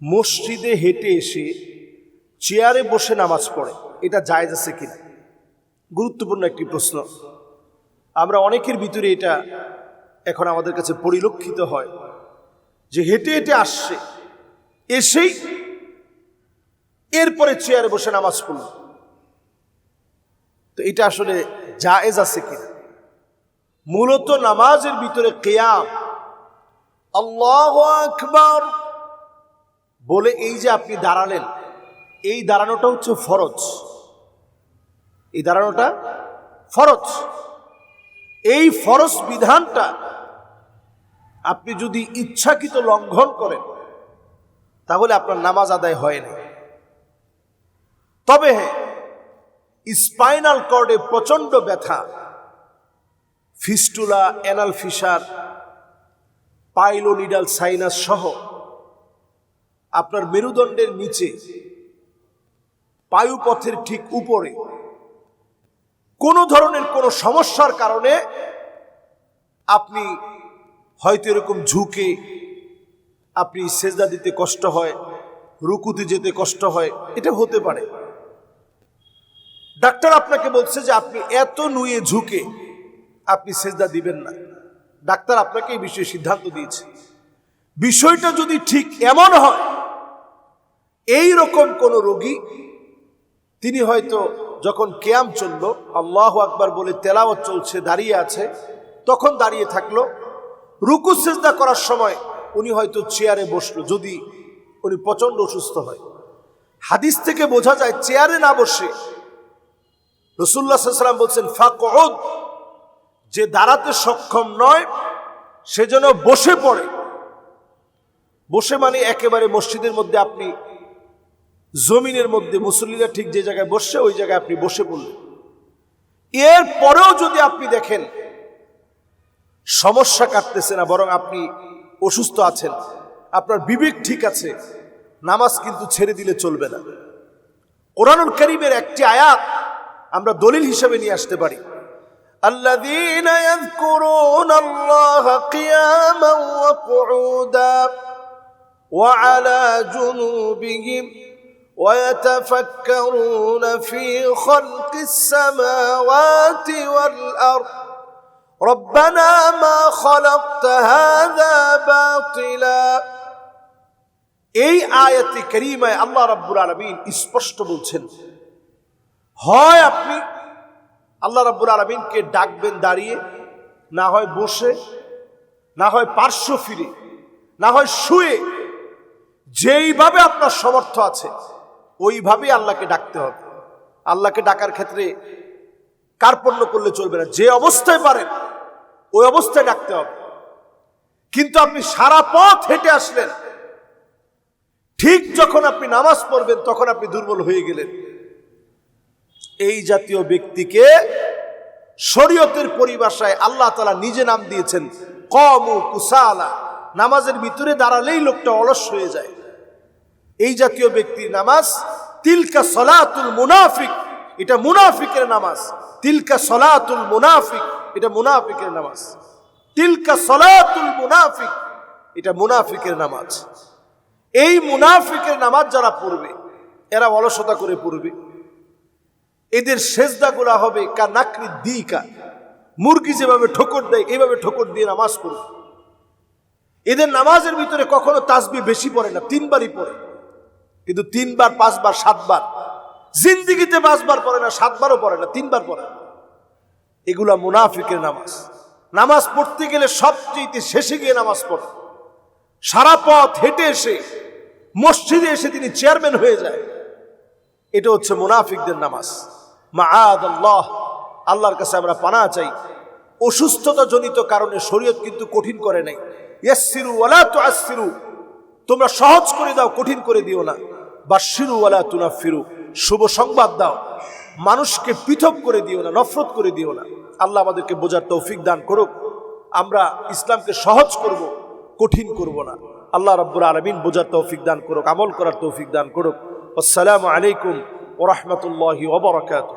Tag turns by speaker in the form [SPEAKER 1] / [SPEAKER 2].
[SPEAKER 1] মসজিদে হেঁটে এসে চেয়ারে বসে নামাজ পড়ে, এটা জায়েজ আছে কিনা? গুরুত্বপূর্ণ একটি প্রশ্ন। আমরা অনেকের ভিতরে এটা এখন আমাদের কাছে পরিলক্ষিত হয় যে হেঁটে হেঁটে আসছে, এসেই এরপরে চেয়ারে বসে নামাজ পড়ল। তো এটা আসলে জায়েজ আছে কিনা? মূলত নামাজের ভিতরে কিয়াম, আল্লাহু আকবার বলে এই যে আপনি দাঁড়ালেন, এই দাঁড়ানোটা হচ্ছে ফরজ। এই দাঁড়ানোটা ফরজ। এই ফরজ বিধানটা আপনি যদি ইচ্ছাকৃত লঙ্ঘন করেন তাহলে আপনার নামাজ আদায় হয় না। তবে হ্যাঁ, স্পাইনাল কর্ডে প্রচন্ড ব্যথা, fistula, anal Fischer, pilonidal sinus সহ আপনার মেরুদণ্ডের নিচে পায়ুপথের ঠিক উপরে কোনো ধরনের কোনো সমস্যার কারণে আপনি হয়তো এরকম ঝুঁকে আপনি সেজদা দিতে কষ্ট হয়, রুকুতে যেতে কষ্ট হয়, এটা হতে পারে। ডাক্তার আপনাকে বলছে যে আপনি এত নুয়ে ঝুঁকে আপনি সেজদা দিবেন না। ডাক্তার আপনাকে এই বিষয়ে সিদ্ধান্ত দিয়েছে। বিষয়টা যদি ঠিক এমন হয়, এই রকম কোন রোগী, তিনি হয়তো যখন কিয়াম চলল, আল্লাহু আকবার বলে তেলাওয়াত চলছে, দাঁড়িয়ে আছে, তখন দাঁড়িয়ে থাকলো, রুকু সিজদা করার সময় উনি হয়তো চেয়ারে বসলো, যদি উনি প্রচন্ড অসুস্থ হয়। হাদিস থেকে বোঝা যায় চেয়ারে না বসে রাসূলুল্লাহ সাল্লাল্লাহু আলাইহি ওয়াসাল্লাম বলছেন ফাকউদ, যে দাঁড়াতে সক্ষম নয় সে যেন বসে পড়ে। বসে মানে একেবারে মসজিদের মধ্যে আপনি জমিনের মধ্যে মুসল্লিরা ঠিক যে জায়গায় বসছে ওই জায়গায় আপনি বসে পড়লেন। এর পরেও যদি আপনি দেখেন সমস্যা কাটতেছে না, বরং আপনি অসুস্থ আছেন, আপনার বিবেক ঠিক আছে, নামাজ কিন্তু ছেড়ে দিলে চলবে না। কোরআনুল কারীমের একটি আয়াত আমরা দলিল হিসেবে নিয়ে আসতে পারি। আল্লাযীনা ইয়াযকুরুনাল্লাহা কিয়ামান ওয়া কুউদান ওয়া আলা জুনুবিহিম ওয়া ইয়াতাফাক্কারুনা ফী খালকিস সামাওয়াতি ওয়াল আরদ রব্বানা মা খালাকতা হাযা বাতিলা। এই আয়াতে কারীমায় আল্লাহ রাব্বুল আলামিন স্পষ্ট বলছেন, হয় আপনি আল্লাহ রাব্বুল আলামিনকে ডাকবেন দাঁড়িয়ে, না হয় বসে, না হয় পার্শ্ব ফিরে, না হয় শুয়ে, যেইভাবে আপনার সামর্থ্য আছে ওইভাবেই আল্লাহকে ডাকতে হবে। আল্লাহকে ডাকার ক্ষেত্রে কার্পণ্য করলে চলবে না, যে অবস্থায় পারেন ওই অবস্থায় ডাকতে হবে। কিন্তু আপনি সারা পথ হেঁটে আসলেন, ঠিক যখন আপনি নামাজ পড়বেন তখন আপনি দুর্বল হয়ে গেলেন, এই জাতীয় ব্যক্তিকে শরীয়তের পরিভাষায় আল্লাহ তাআলা নিজে নাম দিয়েছেন কওমু কুসালা। নামাজের ভিতরে দাঁড়ালেই লোকটা অলস হয়ে যায়। এই জাতীয় ব্যক্তির নামাজ তিলকা সলাতুল মুনাফিক, এটা মুনাফিকের নামাজ। তিলকা সলাতুল মুনাফিক, এটা মুনাফিকের নামাজ। তিলকা সলাতুল মুনাফিক, এটা মুনাফিকের নামাজ। এই মুনাফিকের নামাজ যারা পড়বে এরা অলসতা করে পড়বে। এদের সেজদাগুলা হবে কা নাকরি দিকা, মুরগি যেভাবে ঠোকর দেয় এইভাবে ঠোকর দিয়ে নামাজ পড়বে। এদের নামাজের ভিতরে কখনো তাসবিহ বেশি পড়ে না, 3 বারই পড়ে, কিন্তু 3 বার 5 বার 7 বার, জিন্দিগিতে 5 বার পড়ে না, 7 বারও পড়ে না, 3 বার পড়ে। এগুলা মুনাফিকের নামাজ। নামাজ পড়তে গেলে সবচেয়ে শেষে গিয়ে নামাজ পড়ে। সারা পথ হেঁটে এসে মসজিদে এসে তিনি চেয়ারম্যান হয়ে যায়। এটা হচ্ছে মুনাফিকদের নামাজ। মাআদাল্লাহ, আল্লাহর কাছে আমরা পানাহ চাই। অসুস্থতা জনিত কারণে শরীয়ত কিন্তু কঠিন করে নাই। ইয়াসসিরু ওয়ালা তুআসসিরু, তোমরা সহজ করে দাও, কঠিন করে দিও না। বাশশিরু ওয়ালা তুনাফিরু, শুভ সংবাদ দাও, মানুষকে পৃথক করে দিও না, নফরত করে দিও না। আল্লাহ আমাদেরকে বোঝার তৌফিক দান করুক। আমরা ইসলামকে সহজ করব, কঠিন করব না। আল্লাহ রাব্বুল আলামিন বোঝার তৌফিক দান করুক, আমল করার তৌফিক দান করুক। আসসালামু আলাইকুম ওয়া রাহমাতুল্লাহি ওয়া বারাকাতুহু।